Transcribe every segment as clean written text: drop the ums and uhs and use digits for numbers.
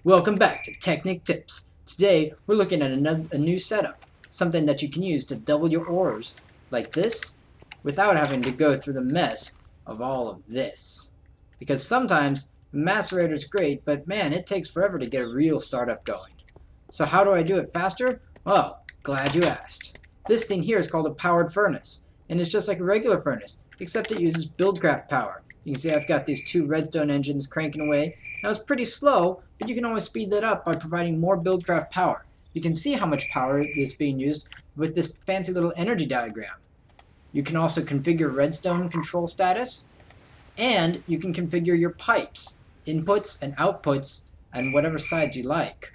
Welcome back to TechnicTips. Today we're looking at a new setup, something that you can use to double your ores like this without having to go through the mess of all of this. Because sometimes the macerator is great, but man, it takes forever to get a real startup going. So how do I do it faster? Well, glad you asked. This thing here is called a powered furnace, and it's just like a regular furnace, except it uses BuildCraft power. You can see I've got these two redstone engines cranking away. Now it's pretty slow, but you can always speed that up by providing more BuildCraft power. You can see how much power is being used with this fancy little energy diagram. You can also configure redstone control status, and you can configure your pipes, inputs and outputs, and whatever sides you like.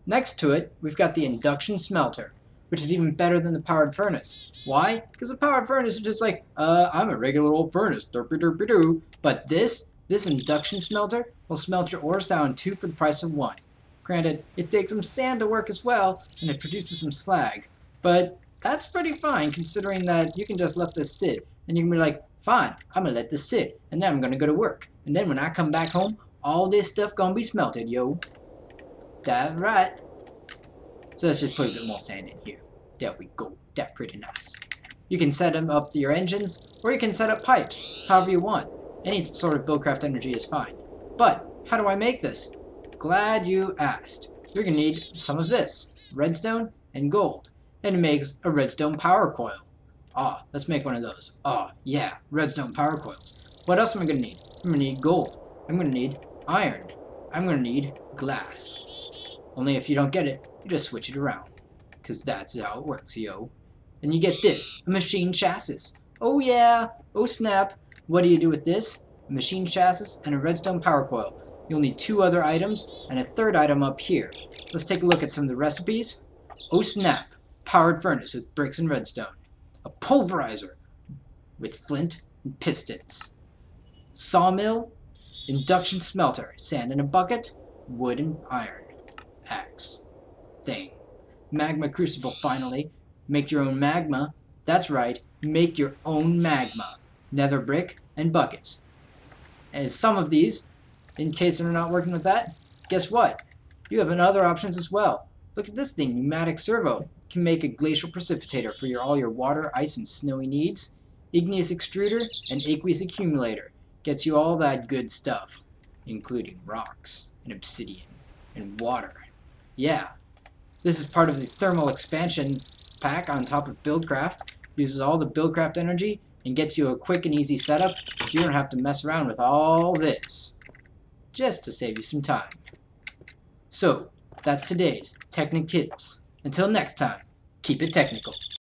Next to it, we've got the induction smelter, which is even better than the powered furnace. Why? Because the powered furnace is just like, I'm a regular old furnace, derpy-derpy-doo. But this induction smelter will smelt your ores down 2 for the price of 1. Granted, it takes some sand to work as well, and it produces some slag. But that's pretty fine, considering that you can just let this sit, and you can be like, fine, I'm gonna let this sit, and then I'm gonna go to work. And then when I come back home, all this stuff gonna be smelted, yo. That's right. So let's just put a bit more sand in here. There we go. That's pretty nice. You can set them up your engines, or you can set up pipes, however you want. Any sort of BuildCraft energy is fine. But how do I make this? Glad you asked. You're going to need some of this, redstone and gold. And it makes a redstone power coil. Let's make one of those. Yeah, redstone power coils. What else am I going to need? I'm going to need gold. I'm going to need iron. I'm going to need glass. Only if you don't get it, you just switch it around. Because that's how it works, yo. And you get this, a machine chassis. Oh yeah, oh snap. What do you do with this? A machine chassis and a redstone power coil. You'll need 2 other items and a 3rd item up here. Let's take a look at some of the recipes. Oh snap, powered furnace with bricks and redstone. A pulverizer with flint and pistons. Sawmill, induction smelter, sand in a bucket, wood and iron. Axe thing. Magma crucible finally. Make your own magma. That's right, make your own magma. Nether brick and buckets. And some of these, in case they're not working with that, guess what? You have other options as well. Look at this thing, pneumatic servo. Can make a glacial precipitator for all your water, ice, and snowy needs. Igneous extruder and aqueous accumulator. Gets you all that good stuff, including rocks and obsidian and water. Yeah, this is part of the thermal expansion pack on top of BuildCraft. Uses all the BuildCraft energy and gets you a quick and easy setup so you don't have to mess around with all this. Just to save you some time. So, that's today's TechnicTips. Until next time, keep it technical.